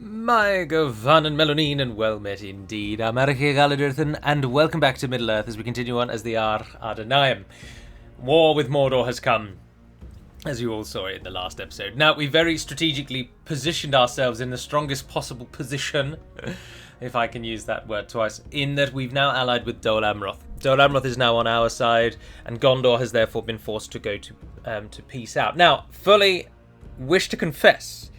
My Govan and Melanine, and well met indeed. I'm Ar-Adûnâim, and welcome back to Middle-earth as we continue on as the Ar-Adûnâim. War with Mordor has come, as you all saw in the last episode. Now, we very strategically positioned ourselves in the strongest possible position, if I can use that word twice, in that we've now allied with Dol Amroth. Dol Amroth is now on our side, and Gondor has therefore been forced to go to peace out. Now, fully wish to confess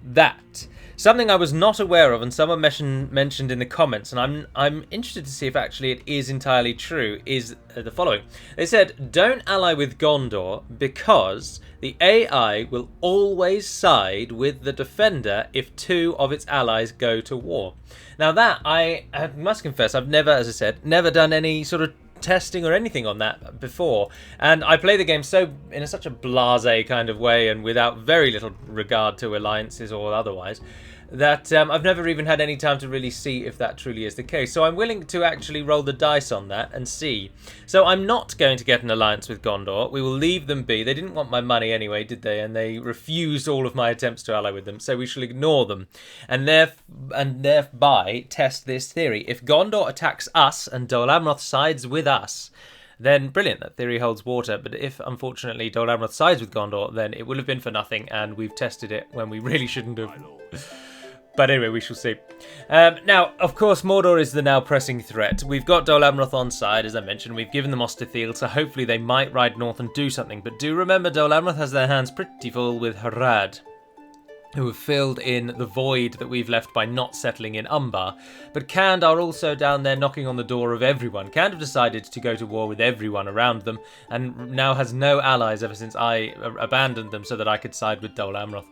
that something I was not aware of, and someone mentioned in the comments, and I'm interested to see if actually it is entirely true, is the following. They said, don't ally with Gondor because the AI will always side with the defender if two of its allies go to war. Now that, I must confess, I've never, as I said, never done any sort of testing or anything on that before, and I play the game in such a blasé kind of way and without very little regard to alliances or otherwise, that I've never even had any time to really see if that truly is the case. So I'm willing to actually roll the dice on that and see. So I'm not going to get an alliance with Gondor. We will leave them be. They didn't want my money anyway, did they? And they refused all of my attempts to ally with them. So we shall ignore them and thereby test this theory. If Gondor attacks us and Dol Amroth sides with us, then brilliant, that theory holds water. But if, unfortunately, Dol Amroth sides with Gondor, then it will have been for nothing, and we've tested it when we really shouldn't have. But anyway, we shall see. Now, of course, Mordor is the now pressing threat. We've got Dol Amroth on side, as I mentioned. We've given them Ostithil, so hopefully they might ride north and do something. But do remember, Dol Amroth has their hands pretty full with Harad, who have filled in the void that we've left by not settling in Umbar. But Khand are also down there knocking on the door of everyone. Khand have decided to go to war with everyone around them, and now has no allies ever since I abandoned them so that I could side with Dol Amroth.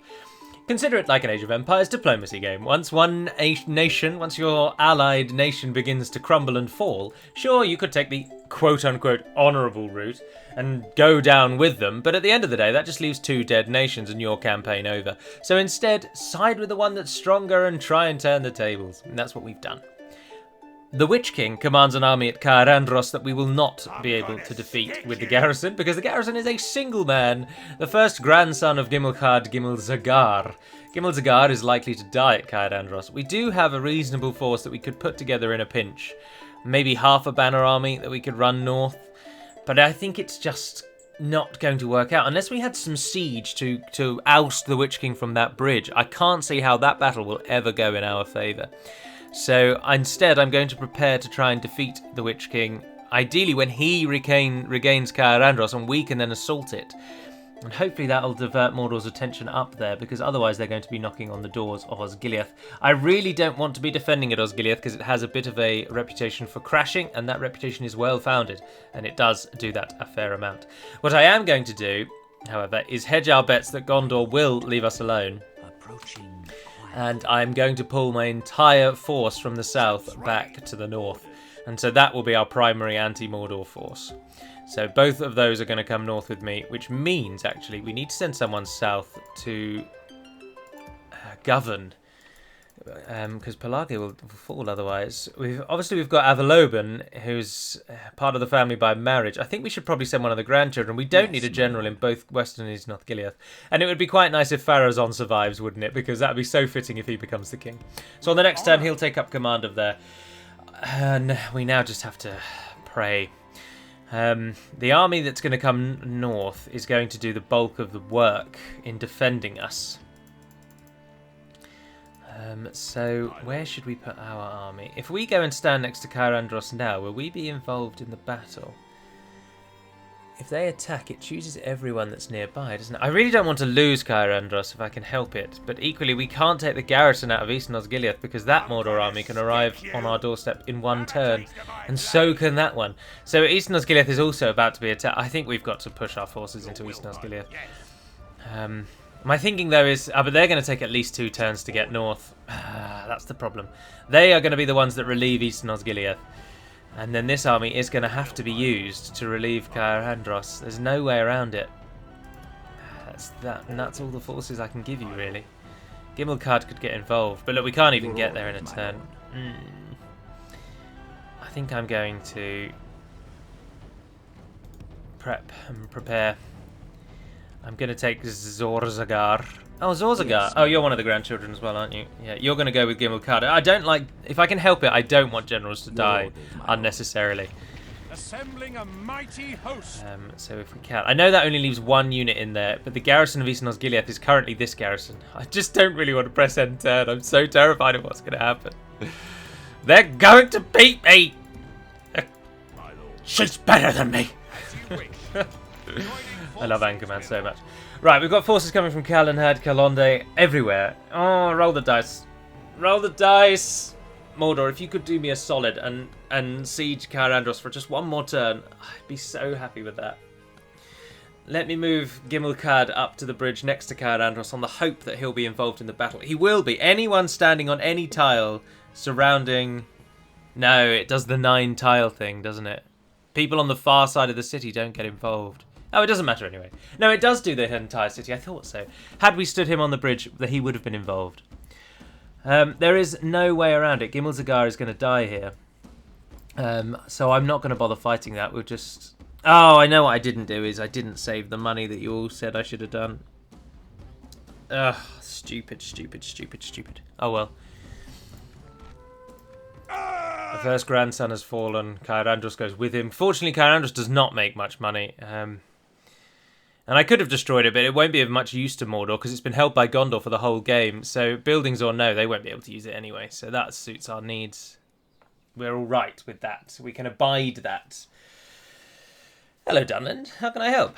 Consider it like an Age of Empires diplomacy game. Once your allied nation begins to crumble and fall, sure, you could take the quote-unquote honourable route and go down with them, but at the end of the day, that just leaves two dead nations and your campaign over. So instead, side with the one that's stronger and try and turn the tables. And that's what we've done. The Witch King commands an army at Caer-Andros that we will not be able to defeat with the garrison, because the garrison is a single man, the first grandson of Gimmelkhard Gimmel-Zagar. Gimmel-Zagar is likely to die at Caer-Andros. We do have a reasonable force that we could put together in a pinch. Maybe half a banner army that we could run north, but I think it's just not going to work out. Unless we had some siege to oust the Witch King from that bridge, I can't see how that battle will ever go in our favour. So instead, I'm going to prepare to try and defeat the Witch King, ideally when he regains Caer-Andros, and we can then assault it. And hopefully that'll divert Mordor's attention up there, because otherwise they're going to be knocking on the doors of Osgiliath. I really don't want to be defending at Osgiliath, because it has a bit of a reputation for crashing, and that reputation is well founded, and it does do that a fair amount. What I am going to do, however, is hedge our bets that Gondor will leave us alone. And I'm going to pull my entire force from the south back to the north. And so that will be our primary anti-Mordor force. So both of those are going to come north with me, which means, actually, we need to send someone south to govern. Because Pelargir will fall otherwise. We've got Avaloban, who's part of the family by marriage. I think we should probably send one of the grandchildren. We don't need a general in both Western and East Osgiliath. And it would be quite nice if Pharazôn survives, wouldn't it? Because that would be so fitting if he becomes the king. So on the next turn, he'll take up command of there. And we now just have to pray. The army that's going to come north is going to do the bulk of the work in defending us. So where should we put our army? If we go and stand next to Caer-Andros now, will we be involved in the battle? If they attack, it chooses everyone that's nearby, doesn't it? I really don't want to lose Caer-Andros if I can help it, but equally we can't take the garrison out of Eastern Osgiliath, because that Mordor army can arrive on our doorstep in one turn, and so can that one. So Eastern Osgiliath is also about to be attacked. I think we've got to push our forces into Eastern Osgiliath. My thinking, though, is... but they're going to take at least 2 turns to get north. That's the problem. They are going to be the ones that relieve Eastern Osgiliath. And then this army is going to have to be used to relieve Caer-Andros. There's no way around it. And that's all the forces I can give you, really. Gimmelkhard could get involved. But look, we can't even get there in a turn. I think I'm going to prep and prepare. I'm going to take Zor-Zagar Oh, Zorzagar. Yes. Oh, you're one of the grandchildren as well, aren't you? Yeah, you're going to go with Gimmelkad. I don't like... If I can help it, I don't want generals to die unnecessarily. Assembling a mighty host. So if we can... I know that only leaves one unit in there, but the garrison of East Osgiliath is currently this garrison. I just don't really want to press N10. I'm so terrified of what's going to happen. They're going to beat me! She's better than me! I love Anchorman so much. Right, we've got forces coming from Calenhad, Kalonde, everywhere. Oh, roll the dice. Roll the dice! Mordor, if you could do me a solid and siege Caer Andros for just one more turn, I'd be so happy with that. Let me move Gimmelkad up to the bridge next to Caer Andros on the hope that he'll be involved in the battle. He will be. Anyone standing on any tile surrounding... No, it does the 9 tile thing, doesn't it? People on the far side of the city don't get involved. Oh, it doesn't matter anyway. No, it does do the entire city. I thought so. Had we stood him on the bridge, that he would have been involved. There is no way around it. Gimmelzagar is going to die here. So I'm not going to bother fighting that. We'll just... Oh, I know what I didn't do is I didn't save the money that you all said I should have done. Ugh, stupid, stupid, stupid, stupid. Oh well. The first grandson has fallen. Caer Andros goes with him. Fortunately, Caer Andros does not make much money. And I could have destroyed it, but it won't be of much use to Mordor because it's been held by Gondor for the whole game. So buildings or no, they won't be able to use it anyway. So that suits our needs. We're all right with that. We can abide that. Hello, Dunland. How can I help?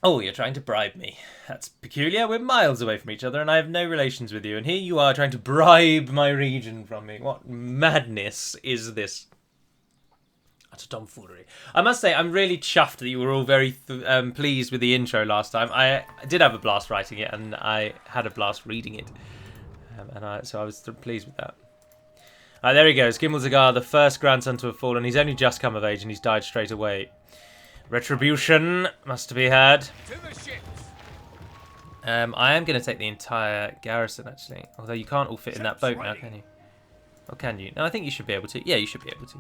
Oh, you're trying to bribe me. That's peculiar. We're miles away from each other and I have no relations with you. And here you are trying to bribe my region from me. What madness is this? That's a tomfoolery. I must say, I'm really chuffed that you were all very pleased with the intro last time. I did have a blast writing it, and I had a blast reading it. So I was pleased with that. There he goes. Gimmelzagar, the first grandson to have fallen. He's only just come of age, and he's died straight away. Retribution must be had. To the ships. I am going to take the entire garrison, actually. Although you can't all fit in that boat now, can you? Or can you? No, I think you should be able to. Yeah, you should be able to.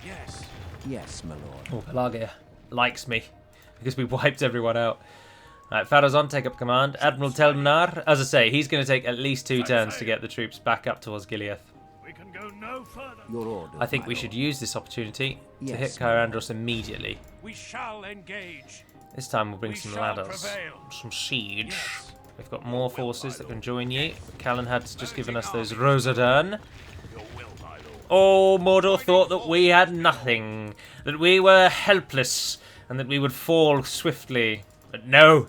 Yes. Yes, my lord. Oh, Pelagia likes me because we wiped everyone out. Right, Farazon, take up command. Admiral Telmnar, as I say, he's going to take at least 2 turns to get the troops back up towards Gileath. We can go no further. Your order. I think we should use this opportunity to hit Caer Andros immediately. We shall engage. This time we'll bring some ladders, some siege. Yes. We've got more forces that can join you. Calenhad's just given us those Rosadern. Oh, Mordor thought that we had nothing, that we were helpless, and that we would fall swiftly. But no,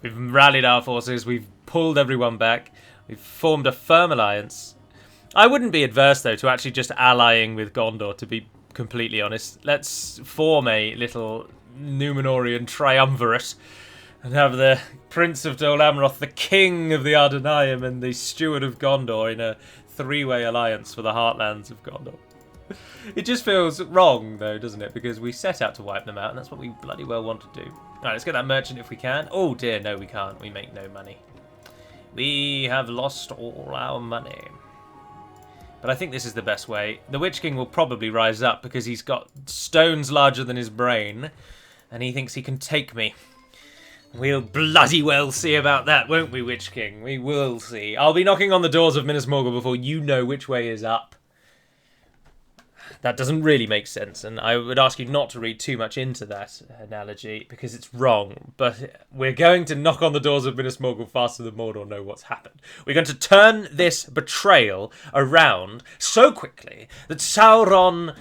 we've rallied our forces, we've pulled everyone back, we've formed a firm alliance. I wouldn't be adverse, though, to actually just allying with Gondor, to be completely honest. Let's form a little Númenorian triumvirate and have the Prince of Dol Amroth, the King of the Ar-Adûnâim, and the Steward of Gondor in a 3-way alliance for the heartlands of Gondor. It just feels wrong, though, doesn't it? Because we set out to wipe them out, and that's what we bloody well want to do. Alright, let's get that merchant if we can. Oh dear, no we can't. We make no money. We have lost all our money. But I think this is the best way. The Witch King will probably rise up because he's got stones larger than his brain, and he thinks he can take me. We'll bloody well see about that, won't we, Witch King? We will see. I'll be knocking on the doors of Minas Morgul before you know which way is up. That doesn't really make sense, and I would ask you not to read too much into that analogy, because it's wrong. But we're going to knock on the doors of Minas Morgul faster than Mordor know what's happened. We're going to turn this betrayal around so quickly that Sauron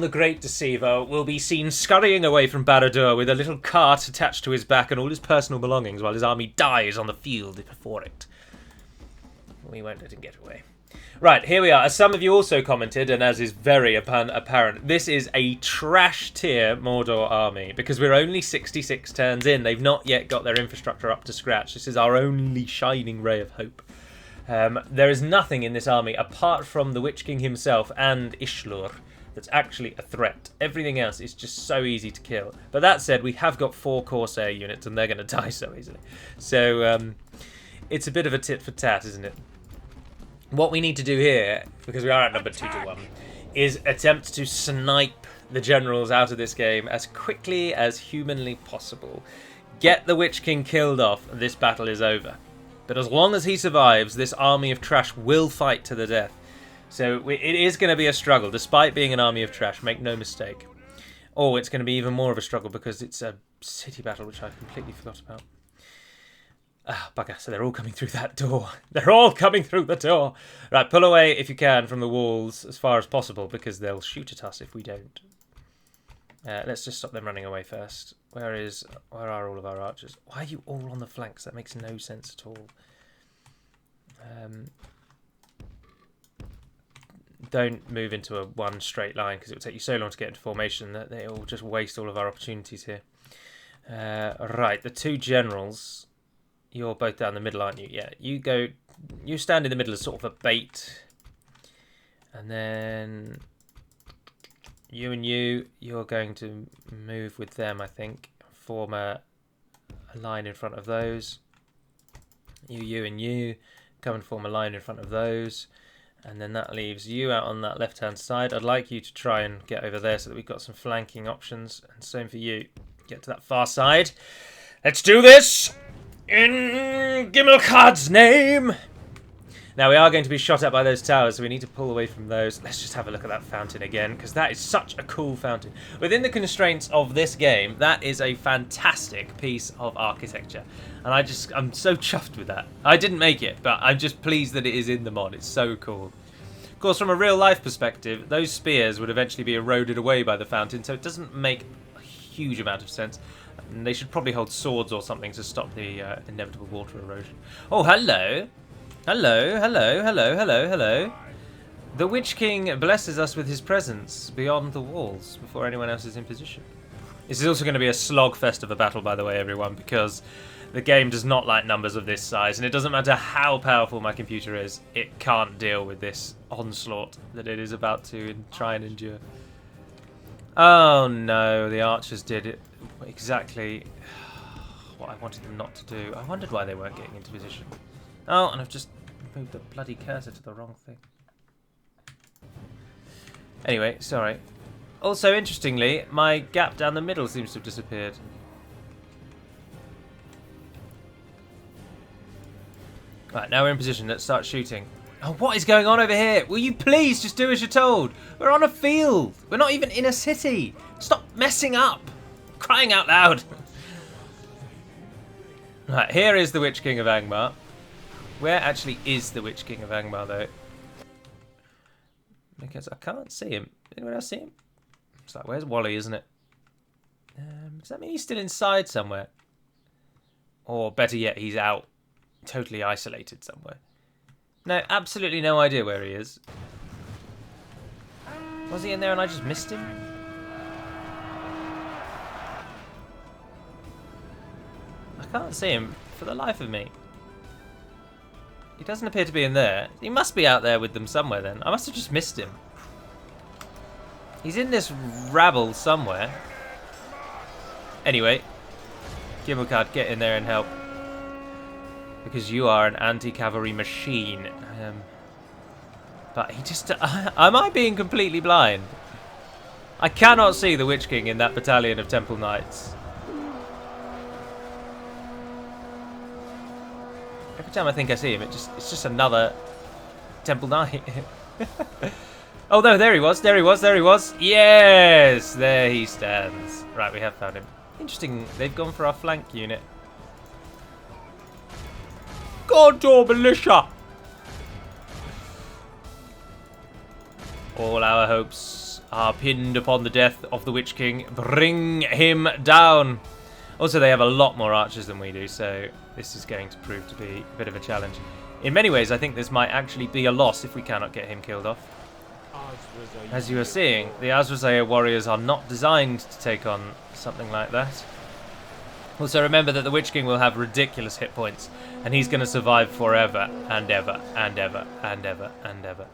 the Great Deceiver will be seen scurrying away from Barad-dûr with a little cart attached to his back and all his personal belongings while his army dies on the field before it. We won't let him get away. Right, here we are. As some of you also commented, and as is very apparent, this is a trash tier Mordor army because we're only 66 turns in. They've not yet got their infrastructure up to scratch. This is our only shining ray of hope. There is nothing in this army apart from the Witch King himself and Ishlur that's actually a threat. Everything else is just so easy to kill. But that said, we have got 4 Corsair units and they're going to die so easily. So it's a bit of a tit for tat, isn't it? What we need to do here, because we are at number 2-1, is attempt to snipe the generals out of this game as quickly as humanly possible. Get the Witch King killed off, and this battle is over. But as long as he survives, this army of trash will fight to the death. So it is going to be a struggle, despite being an army of trash, make no mistake. Oh, it's going to be even more of a struggle because it's a city battle, which I completely forgot about. Ah, bugger, so they're all coming through that door. They're all coming through the door. Right, pull away if you can from the walls as far as possible, because they'll shoot at us if we don't. Let's just stop them running away first. Where are all of our archers? Why are you all on the flanks? That makes no sense at all. Don't move into a one straight line because it will take you so long to get into formation that they will just waste all of our opportunities here. Right, the two generals. You're both down the middle, aren't you? Yeah, you stand in the middle as sort of a bait. And then you're going to move with them, I think. Form a line in front of those. You and you come and form a line in front of those. And then that leaves you out on that left-hand side. I'd like you to try and get over there so that we've got some flanking options. And same for you. Get to that far side. Let's do this! In Gimmelkard's name! Now, we are going to be shot at by those towers, so we need to pull away from those. Let's just have a look at that fountain again, because that is such a cool fountain. Within the constraints of this game, that is a fantastic piece of architecture. And I'm so chuffed with that. I didn't make it, but I'm just pleased that it is in the mod. It's so cool. Of course, from a real-life perspective, those spears would eventually be eroded away by the fountain, so it doesn't make a huge amount of sense. And they should probably hold swords or something to stop the inevitable water erosion. Oh, hello! Hello, hello, hello, hello, hello. The Witch King blesses us with his presence beyond the walls before anyone else is in position. This is also going to be a slogfest of a battle, by the way, everyone, because the game does not like numbers of this size, and it doesn't matter how powerful my computer is, it can't deal with this onslaught that it is about to try and endure. Oh no, the archers did it exactly what I wanted them not to do. I wondered why they weren't getting into position. Oh, and I've just moved the bloody cursor to the wrong thing. Anyway, sorry. Also, interestingly, my gap down the middle seems to have disappeared. Right, now we're in position. Let's start shooting. Oh, what is going on over here? Will you please just do as you're told? We're on a field. We're not even in a city. Stop messing up. Crying out loud. Right, here is the Witch King of Angmar. Where actually is the Witch King of Angmar, though? Because I can't see him. Anyone else see him? It's like, where's Wally, isn't it? Does that mean he's still inside somewhere? Or better yet, he's out, totally isolated somewhere. No, absolutely no idea where he is. Was he in there and I just missed him? I can't see him for the life of me. He doesn't appear to be in there. He must be out there with them somewhere then. I must have just missed him. He's in this rabble somewhere. Anyway, Gimmelkard, get in there and help. Because you are an anti-cavalry machine. But he just... am I being completely blind? I cannot see the Witch King in that battalion of Temple Knights. Every time I think I see him, it's just another Temple Knight. Oh no, there he was, there he was, there he was. Yes, there he stands. Right, we have found him. Interesting, they've gone for our flank unit. Gondor militia! All our hopes are pinned upon the death of the Witch King. Bring him down! Also, they have a lot more archers than we do, so this is going to prove to be a bit of a challenge. In many ways, I think this might actually be a loss if we cannot get him killed off. As you are seeing, the Azrazair warriors are not designed to take on something like that. Also, remember that the Witch King will have ridiculous hit points, and he's going to survive forever and ever and ever and ever and ever.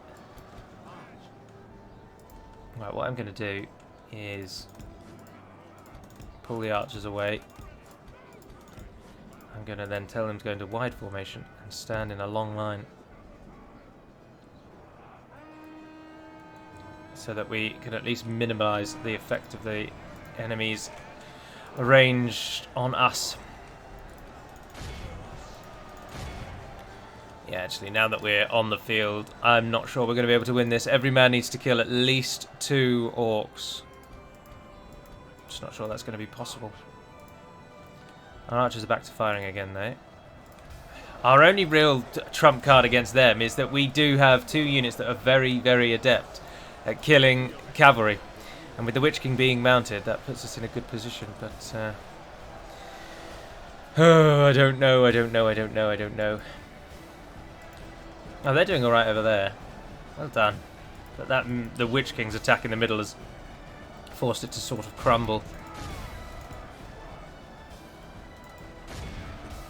Right, what I'm going to do is pull the archers away. I'm going to then tell them to go into wide formation and stand in a long line so that we can at least minimise the effect of the enemies ranged on us. Yeah, actually, now that we're on the field, I'm not sure we're going to be able to win this. Every man needs to kill at least 2 orcs. Just not sure that's going to be possible. Our archers are back to firing again, though. Our only real trump card against them is that we do have 2 units that are very, very adept at killing cavalry. And with the Witch King being mounted, that puts us in a good position. But, oh, I don't know. Oh, they're doing alright over there. Well done. But the Witch King's attack in the middle has forced it to sort of crumble.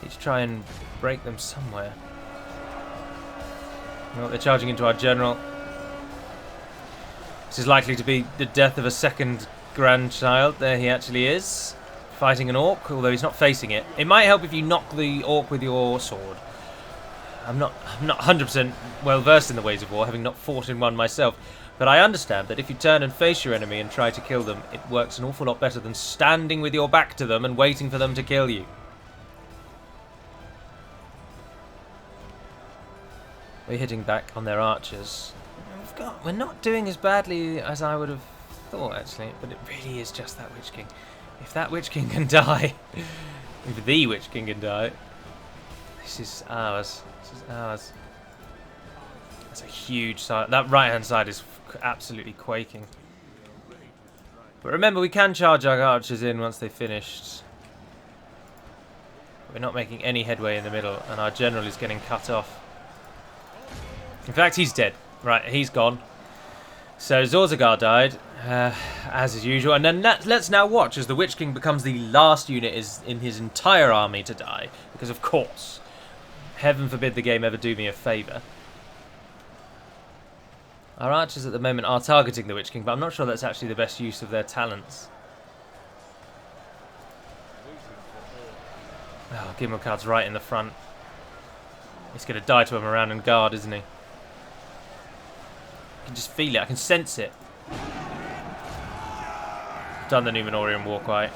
Need to try and break them somewhere. Oh, they're charging into our general. This is likely to be the death of a second grandchild. There he actually is, fighting an orc, although he's not facing it. It might help if you knock the orc with your sword. I'm not 100% well versed in the ways of war, having not fought in one myself, but I understand that if you turn and face your enemy and try to kill them, it works an awful lot better than standing with your back to them and waiting for them to kill you. We're hitting back on their archers. We're not doing as badly as I would have thought, actually, but it really is just that Witch King. If that Witch King can die, if the Witch King can die, this is ours. This is ours. That's a huge side. That right-hand side is absolutely quaking. But remember, we can charge our archers in once they've finished. We're not making any headway in the middle, and our general is getting cut off. In fact, he's dead. Right, he's gone. So Zorzagar died, as is usual. And then let's now watch as the Witch King becomes the last unit in his entire army to die. Because, of course, heaven forbid the game ever do me a favour. Our archers at the moment are targeting the Witch King, but I'm not sure that's actually the best use of their talents. Oh, Gimmelkard's right in the front. He's going to die to him around and guard, isn't he? I can just feel it. I can sense it. I've done the Numenorian war cry.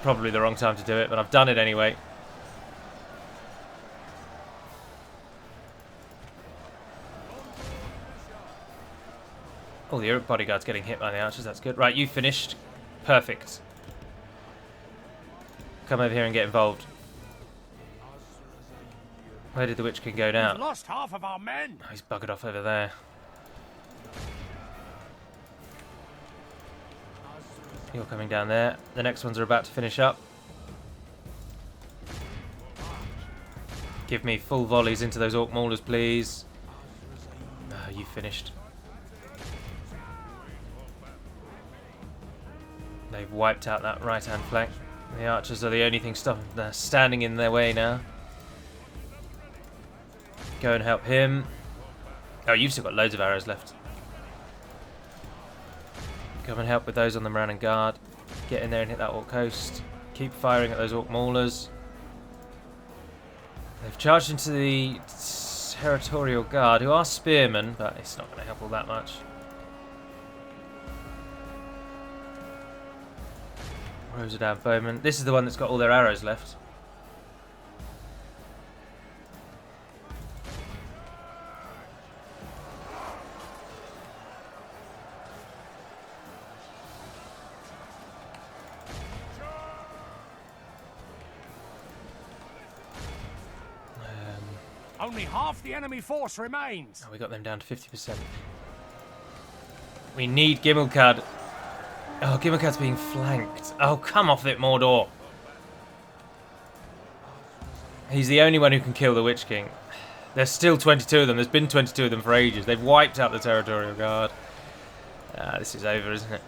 Probably the wrong time to do it, but I've done it anyway. Oh, the bodyguard's getting hit by the archers. That's good. Right, you finished. Perfect. Come over here and get involved. Where did the Witch King go now? We've lost half of our men. Oh, he's buggered off over there. You're coming down there. The next ones are about to finish up. Give me full volleys into those orc maulers, please. Oh, you finished. They've wiped out that right-hand flank. The archers are the only thing standing in their way now. Go and help him. Oh, you've still got loads of arrows left. Come and help with those on the Moran and Guard. Get in there and hit that orc coast. Keep firing at those orc maulers. They've charged into the territorial guard, who are spearmen, but it's not going to help all that much. Rosadan bowmen. This is the one that's got all their arrows left. Only half the enemy force remains. Oh, we got them down to 50%. We need Gimmelkard. Oh, Gimmelkard's being flanked. Oh, come off it, Mordor. He's the only one who can kill the Witch King. There's still 22 of them. There's been 22 of them for ages. They've wiped out the Territorial Guard. This is over, isn't it?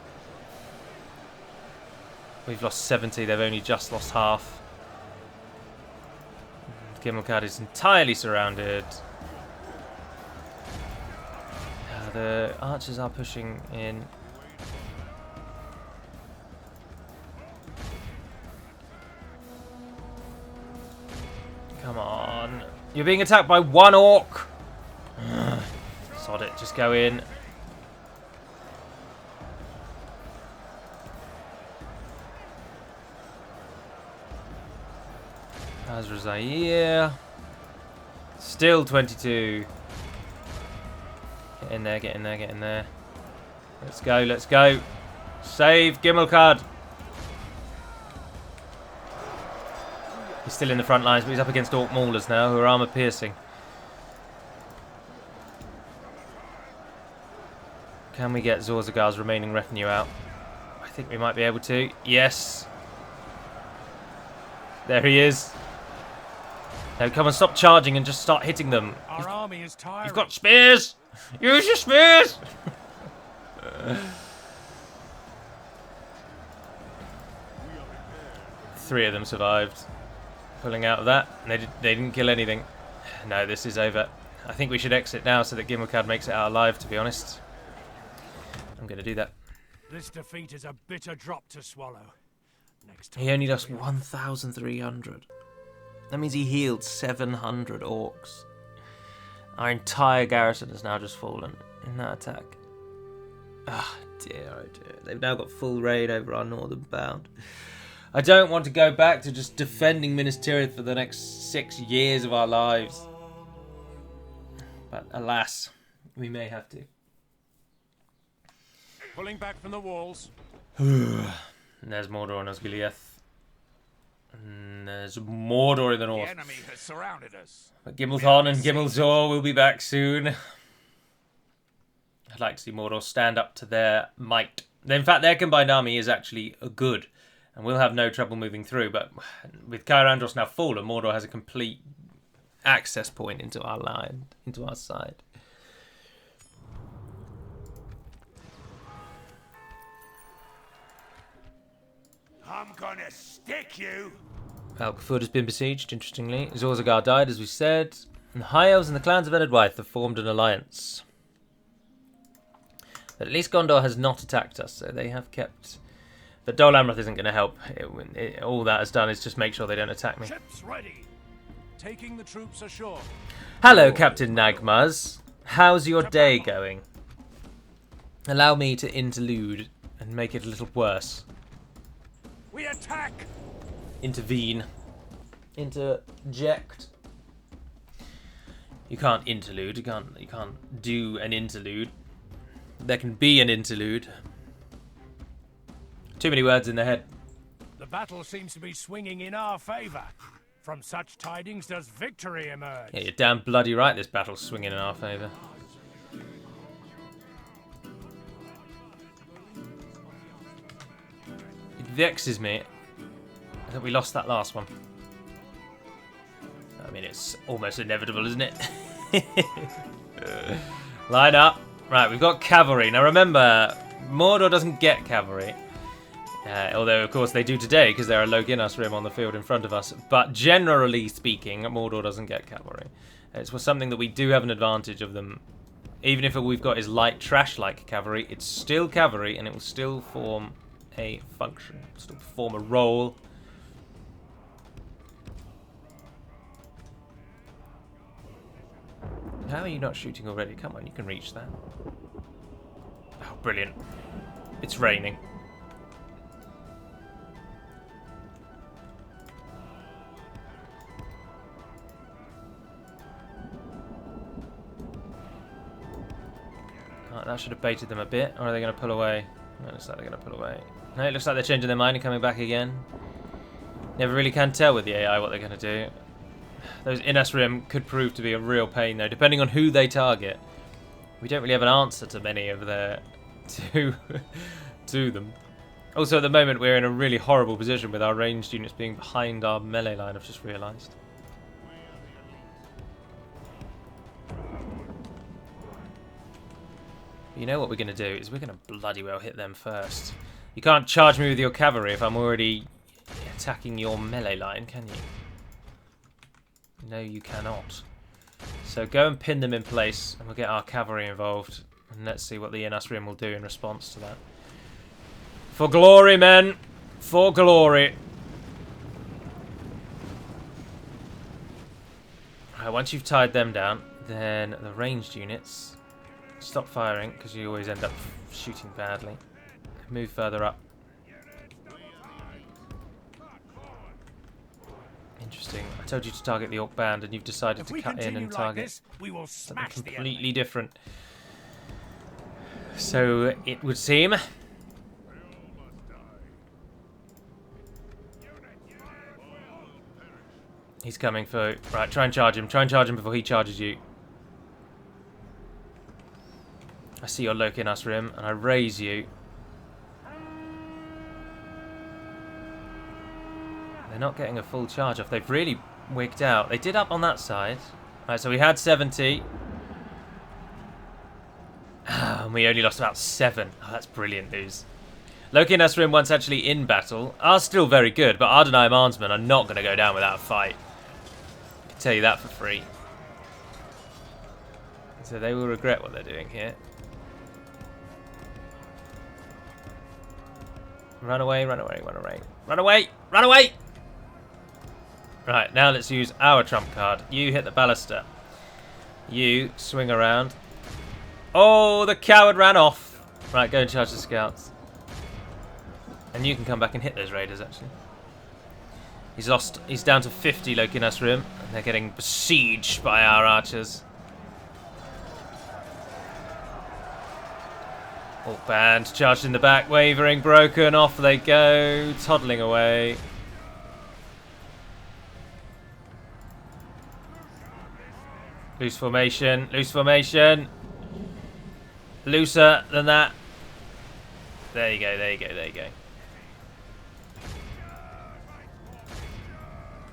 We've lost 70. They've only just lost half. Gimmelkard is entirely surrounded. The archers are pushing in. Come on. You're being attacked by one orc. Sod it, just go in. Azra Zaire. Still 22. Get in there, get in there, get in there. Let's go, let's go. Save Gimmelcard. He's still in the front lines, but he's up against Orc Maulers now, who are armor piercing. Can we get Zorzagar's remaining retinue out? I think we might be able to. Yes. There he is. Now come on, stop charging and just start hitting them. Our army is tired. You've got spears! Use your spears! Three of them survived. Pulling out of that. They didn't kill anything. No, this is over. I think we should exit now so that Gimmelcard makes it out alive, to be honest. I'm going to do that. This defeat is a bitter drop to swallow. Next time He only lost 1,300. That means he healed 700 orcs. Our entire garrison has now just fallen in that attack. Ah, dear, oh dear. They've now got full raid over our northern bound. I don't want to go back to just defending Minas Tirith for the next 6 years of our lives. But alas, we may have to. pulling back from the walls. And there's Mordor and Osgiliath. And there's Mordor in the north. The enemy has surrounded us. But Gimmelthon and Gimmelzor will be back soon. I'd like to see Mordor stand up to their might. In fact, their combined army is actually good. And we'll have no trouble moving through. But with Cair-Andros now fallen, Mordor has a complete access point into our line, into our side. I'm gonna stick you. Alcaford has been besieged, interestingly. Zorzagar died, as we said. And the High Elves and the clans of Enedwaith have formed an alliance. But at least Gondor has not attacked us, so they have kept... But Dol Amroth isn't going to help. All that has done is just make sure they don't attack me. Ships ready. Taking the troops ashore. Hello, Captain Nagmaz. How's your day going? Allow me to interlude and make it a little worse. We attack. Intervene. Interject. You can't interlude. You can't do an interlude. There can be an interlude. Too many words in the head. The battle seems to be swinging in our favour. From such tidings does victory emerge. Yeah, you're damn bloody right this battle's swinging in our favour. It vexes me that we lost that last one. I mean, it's almost inevitable, isn't it? Line up. Right, we've got cavalry. Now remember, Mordor doesn't get cavalry. Although, of course, they do today because there are Loginas Rim on the field in front of us. But generally speaking, Mordor doesn't get cavalry. It's something that we do have an advantage of them. Even if we've got his light trash-like cavalry, it's still cavalry and it will still form a function. Still form a role. How are you not shooting already? Come on, you can reach that. Oh, brilliant. It's raining. That should have baited them a bit, or are they going to pull away? No, it looks like they're going to pull away. No, it looks like they're changing their mind and coming back again. Never really can tell with the AI what they're going to do. Those Inas Rim could prove to be a real pain, though, depending on who they target. We don't really have an answer to many of their... to them. Also, at the moment, we're in a really horrible position with our ranged units being behind our melee line, I've just realised. You know what we're going to do is we're going to bloody well hit them first. You can't charge me with your cavalry if I'm already attacking your melee line, can you? No, you cannot. So go and pin them in place and we'll get our cavalry involved. And let's see what the Inas Rim will do in response to that. For glory, men! For glory! Right, once you've tied them down, then the ranged units... Stop firing, because you always end up shooting badly. Move further up. Interesting. I told you to target the Orc band, and you've decided to cut in and target we will something smash the completely different. So it would seem. He's coming for... Right, try and charge him. Try and charge him before he charges you. I see your Loki in us rim, and I raise you. They're not getting a full charge off. They've really wigged out. They did up on that side. Right, so we had 70. And we only lost about 7. Oh, that's brilliant news. Loki and Asrim, once actually in battle, are still very good, but Ar-Adûnâim Arnsmen are not going to go down without a fight. I can tell you that for free. So they will regret what they're doing here. Run away, run away, run away. Run away! Run away! Right, now let's use our trump card. You hit the baluster. You swing around. Oh, the coward ran off. Right, go and charge the scouts. And you can come back and hit those raiders, actually. He's lost. He's down to 50 Loki Nasrim, and they're getting besieged by our archers. Orc band charged in the back, wavering, broken. Off they go, toddling away. Loose formation, loose formation. Looser than that. There you go, there you go, there you go.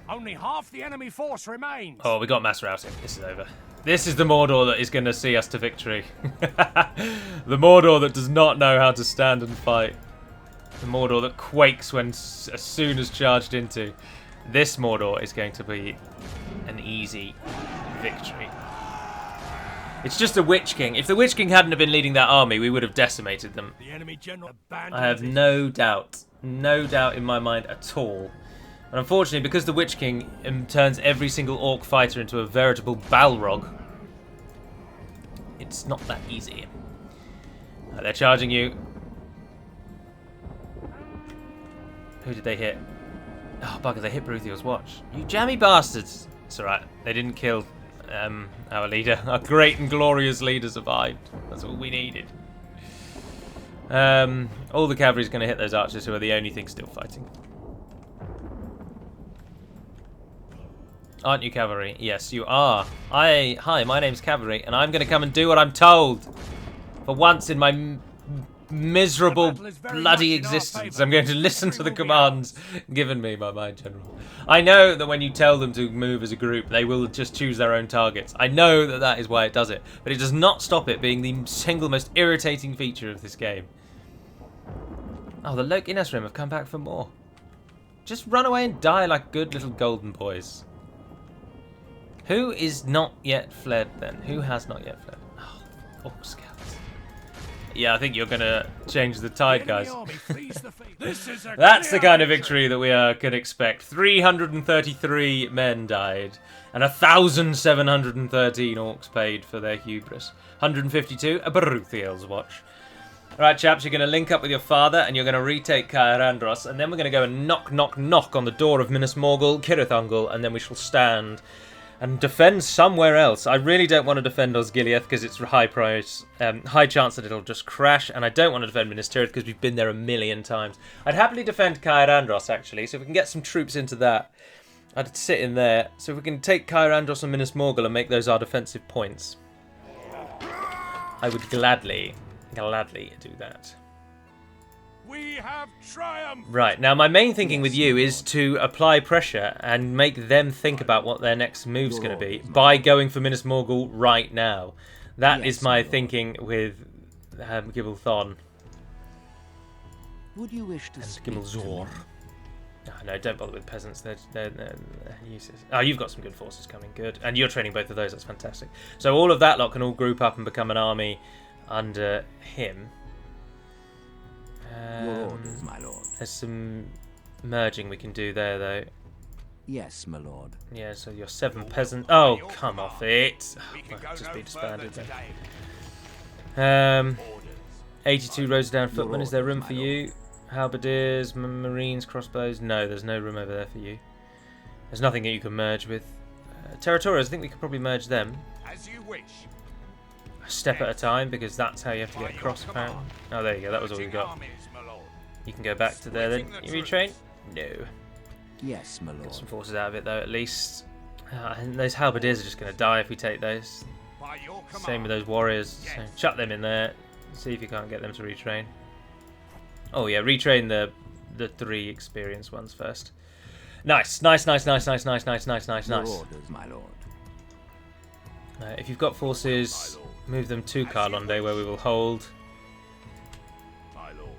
Only half the enemy force remains. Oh, we got mass routing. This is over. This is the Mordor that is going to see us to victory. The Mordor that does not know how to stand and fight. The Mordor that quakes when as soon as charged into. This Mordor is going to be an easy victory. It's just a Witch King. If the Witch King hadn't have been leading that army, we would have decimated them. The enemy general I have no doubt in my mind at all. And unfortunately, because the Witch King turns every single Orc fighter into a veritable Balrog, it's not that easy. They're charging you. Who did they hit? Oh, bugger, they hit Baruthiel's watch. You jammy bastards! It's alright, they didn't kill our leader. Our great and glorious leader survived. That's all we needed. All the cavalry's going to hit those archers, who are the only thing still fighting. Aren't you cavalry? Yes, you are. Hi, my name's Cavalry, and I'm going to come and do what I'm told. For once in my miserable, bloody existence, I'm going to listen to the commands given me by my general. I know that when you tell them to move as a group, they will just choose their own targets. I know that that is why it does it, but it does not stop it being the single most irritating feature of this game. Oh, the Loki Nesrim have come back for more. Just run away and die like good little golden boys. Who is not yet fled then? Who has not yet fled? Oh, Orc scouts. Yeah, I think you're going to change the tide, guys. That's the kind of victory that we can expect. 333 men died, and 1,713 Orcs paid for their hubris. 152, a Baruthiel's watch. Alright, chaps, you're going to link up with your father, and you're going to retake Caer Andros, and then we're going to go and knock on the door of Minas Morgul, Cirith Ungol, and then we shall stand and defend somewhere else. I really don't want to defend Osgiliath because it's high price, high chance that it'll just crash, and I don't want to defend Minas Tirith because we've been there a million times. I'd happily defend Caer Andros, actually, so if we can get some troops into that, I'd sit in there. So if we can take Caer Andros and Minas Morgul and make those our defensive points, I would gladly do that. We have triumphed. Right, now my main thinking with you is to apply pressure and make them think about what their next move's going to be by going for Minas Morgul right now. That is my thinking with Gibbelthon. Would you wish to and speak Gimmelzor. No, don't bother with peasants. They're useless. Oh, you've got some good forces coming. Good. And you're training both of those. That's fantastic. So all of that lot can all group up and become an army under him. Your orders, my lord. There's some merging we can do there, though. Yes, my lord. Yeah, so you're 7 peasant. Oh, come off it. Oh, well, just be disbanded then. 82 Rosedown Footmen. Is there room for you? Halberdiers, Marines, crossbows. No, there's no room over there for you. There's nothing that you can merge with. Territorials, I think we could probably merge them. As you wish. A step at a time, because that's how you have to get across, apparently. Oh, there you go, that was all we got. Armies, my lord. You can go back to there then. You retrain? No. Yes, my Get lord. some forces out of it, though, at least. And those halberdiers are just going to die if we take those. By your command. Same with those warriors. So chuck them in there. See if you can't get them to retrain. Oh yeah, retrain the 3 experienced ones first. Nice. Your orders, my lord. If you've got forces, move them to Carlonde, where we will hold. My lord.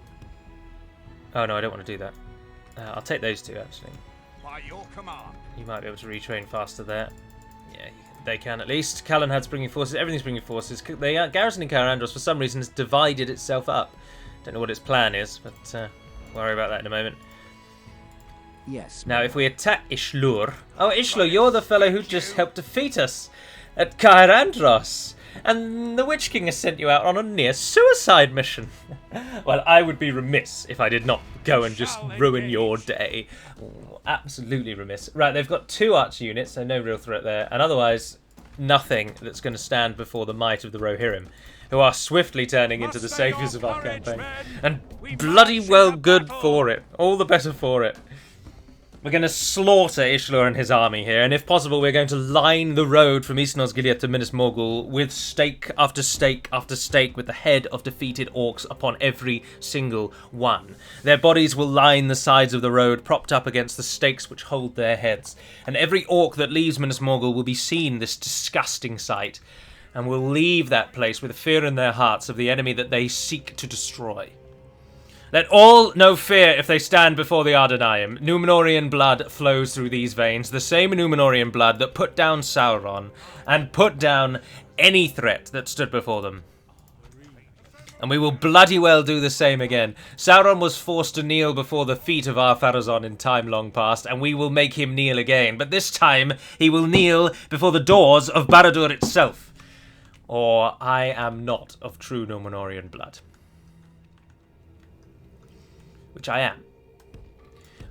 Oh no, I don't want to do that. I'll take those 2 actually. By your command. You might be able to retrain faster there. Yeah, they can at least. Calenhad's bringing forces. Everything's bringing forces. The garrison in Carandros, for some reason, has divided itself up. Don't know what its plan is, but worry about that in a moment. Yes. Now, if we attack Ishlur... Oh, Ishlur, you're the fellow who just helped defeat us at Caerandros. And the Witch King has sent you out on a near-suicide mission. Well, I would be remiss if I did not go and just ruin your day. Ooh, absolutely remiss. Right, they've got 2 archer units, so no real threat there. And otherwise, nothing that's going to stand before the might of the Rohirrim, who are swiftly turning into the saviours of our campaign. And bloody well good for it. All the better for it. We're going to slaughter Ishlur and his army here, and if possible we're going to line the road from East Nosgiliath to Minas Morgul with stake after stake after stake with the head of defeated orcs upon every single one. Their bodies will line the sides of the road, propped up against the stakes which hold their heads, and every orc that leaves Minas Morgul will be seen this disgusting sight, and will leave that place with fear in their hearts of the enemy that they seek to destroy. Let all know fear if they stand before the Ar-Adûnâim. Númenórean blood flows through these veins, the same Númenórean blood that put down Sauron and put down any threat that stood before them. And we will bloody well do the same again. Sauron was forced to kneel before the feet of Ar-Pharazôn in time long past, and we will make him kneel again. But this time he will kneel before the doors of Barad-dûr itself. Or I am not of true Númenórean blood. Which I am.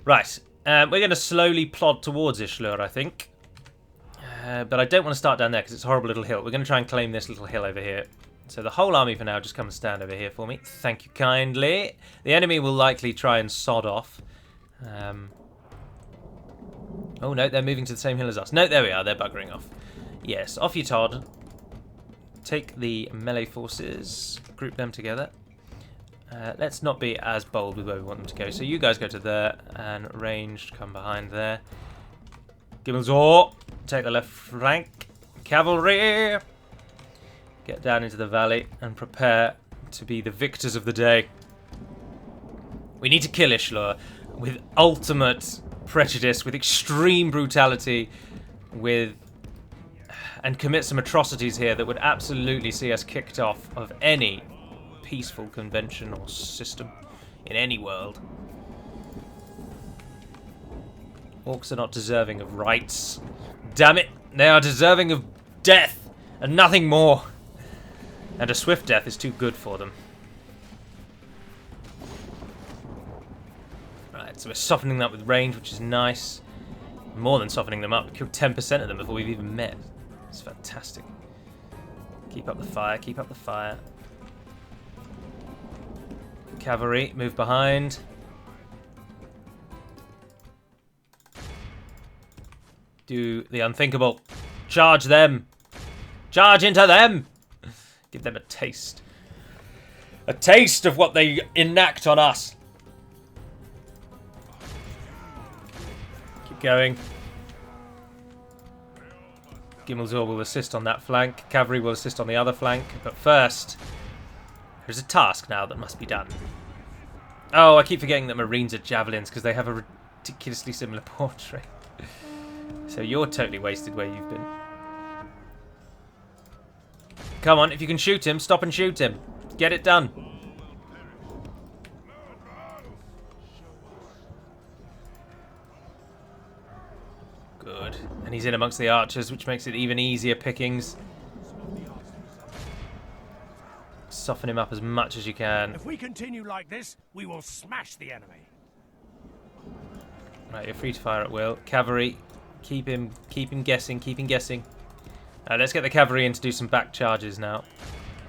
Right, we're going to slowly plod towards Ishlur, I think. But I don't want to start down there because it's a horrible little hill. We're going to try and claim this little hill over here. So the whole army for now, just come and stand over here for me. Thank you kindly. The enemy will likely try and sod off. Oh no, they're moving to the same hill as us. No, there we are, they're buggering off. Yes, off you Todd. Take the melee forces, group them together. Let's not be as bold with where we want them to go. So you guys go to there, and ranged, come behind there. Gimmelzor, take the left flank. Cavalry, get down into the valley and prepare to be the victors of the day. We need to kill Ishlur with ultimate prejudice, with extreme brutality, and commit some atrocities here that would absolutely see us kicked off of any peaceful convention or system in any world. Orcs are not deserving of rights. Damn it, they are deserving of death and nothing more. And a swift death is too good for them. Right, so we're softening them up with range, which is nice. More than softening them up, we killed 10% of them before we've even met. It's fantastic. Keep up the fire, keep up the fire. Cavalry, move behind. Do the unthinkable. Charge them. Charge into them. Give them a taste. A taste of what they enact on us. Keep going. Gimmelzor will assist on that flank. Cavalry will assist on the other flank. But first, there's a task now that must be done. Oh, I keep forgetting that Marines are javelins because they have a ridiculously similar portrait. So you're totally wasted where you've been. Come on, if you can shoot him, stop and shoot him. Get it done. Good. And he's in amongst the archers, which makes it even easier pickings. Soften him up as much as you can. If we continue like this, we will smash the enemy. Right, you're free to fire at will. Cavalry, Keep him guessing, keep him guessing. Let's get the cavalry in to do some back charges now,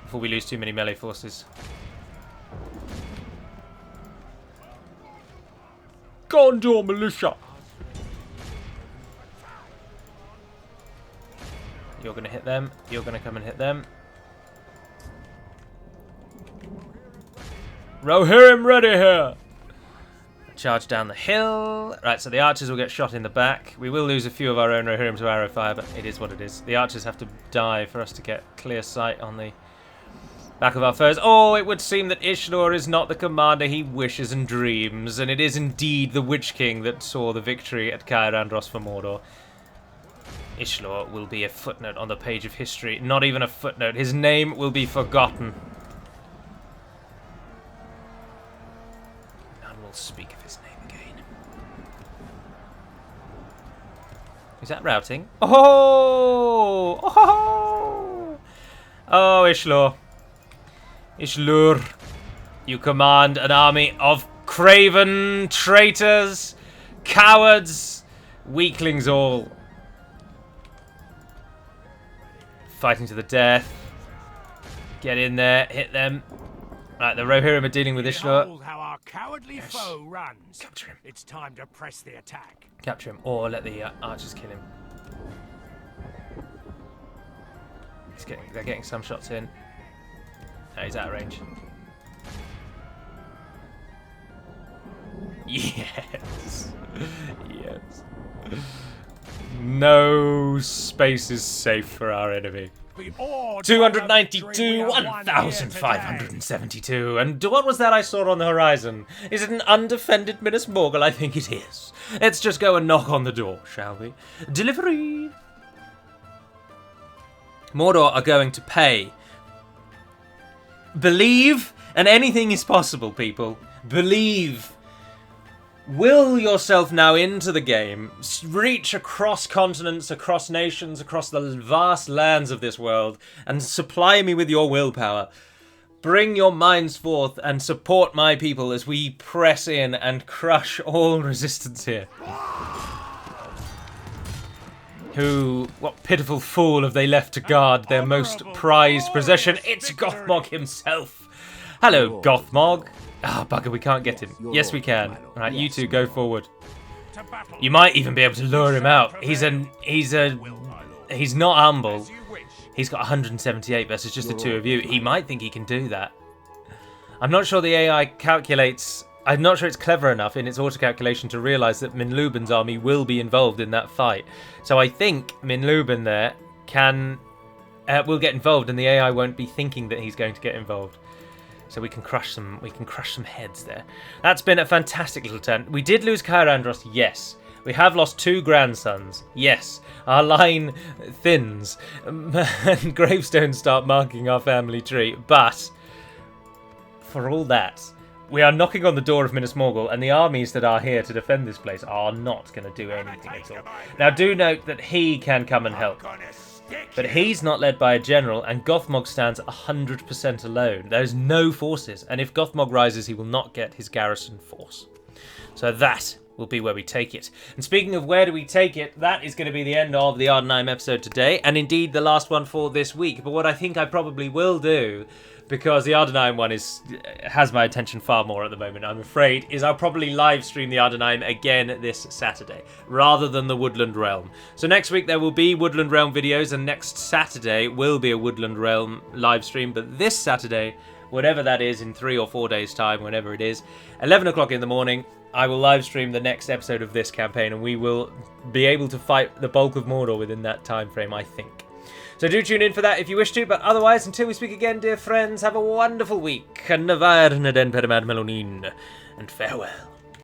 before we lose too many melee forces. Gondor militia! You're going to hit them. You're going to come and hit them. Rohirrim ready here! Charge down the hill. Right, so the archers will get shot in the back. We will lose a few of our own Rohirrim to arrow fire, but it is what it is. The archers have to die for us to get clear sight on the back of our foes. Oh, it would seem that Ishlor is not the commander he wishes and dreams, and it is indeed the Witch King that saw the victory at Caer Andros for Mordor. Ishlor will be a footnote on the page of history. Not even a footnote. His name will be forgotten. None will speak of his name again. Is that routing? Oh! Oh! Oh, Ishlor. Ishlur, you command an army of craven traitors, cowards, weaklings all. Fighting to the death. Get in there, hit them. Right, the Rohirrim are dealing with Ishlur. Behold how our cowardly foe runs. Capture him. It's time to press the attack. Capture him, or let the archers kill him. They're getting some shots in. No, he's out of range. Yes. Yes. No space is safe for our enemy. 292, 1,572. And what was that I saw on the horizon? Is it an undefended Minas Morgul? I think it is. Let's just go and knock on the door, shall we? Delivery! Mordor are going to pay. Believe, and anything is possible, people. Believe. Will yourself now into the game. Reach across continents, across nations, across the vast lands of this world, and supply me with your willpower. Bring your minds forth and support my people as we press in and crush all resistance here. What pitiful fool have they left to guard their most prized possession? It's Gothmog himself. Hello, Gothmog. Ah, bugger, we can't get him. Yes, we can. Right, you two go forward. You might even be able to lure him out. He's not humble. He's got 178 versus just the two of you. He might think he can do that. I'm not sure the AI calculates. I'm not sure it's clever enough in its auto-calculation to realise that Minluben's army will be involved in that fight. So I think Minluben there will get involved, and the AI won't be thinking that he's going to get involved. So we can crush some heads there. That's been a fantastic little turn. We did lose Caer Andros, yes. We have lost 2 grandsons, yes. Our line thins, and gravestones start marking our family tree. But for all that, we are knocking on the door of Minas Morgul, and the armies that are here to defend this place are not going to do anything at all. Now, do note that he can come and help. But he's not led by a general, and Gothmog stands 100% alone. There's no forces, and if Gothmog rises, he will not get his garrison force. So that will be where we take it. And speaking of where do we take it, that is going to be the end of the Ar-Adûnâim episode today, and indeed the last one for this week. But what I think I probably will do, because the Ar-Adûnâim one has my attention far more at the moment, I'm afraid, is I'll probably live stream the Ar-Adûnâim again this Saturday, rather than the Woodland Realm. So next week there will be Woodland Realm videos, and next Saturday will be a Woodland Realm live stream, but this Saturday, whatever that is, in 3 or 4 days' time, whenever it is, 11 o'clock in the morning, I will live stream the next episode of this campaign, and we will be able to fight the bulk of Mordor within that time frame, I think. So do tune in for that if you wish to, but otherwise, until we speak again, dear friends, have a wonderful week, and Navair Naden Perimad Melonin, and farewell.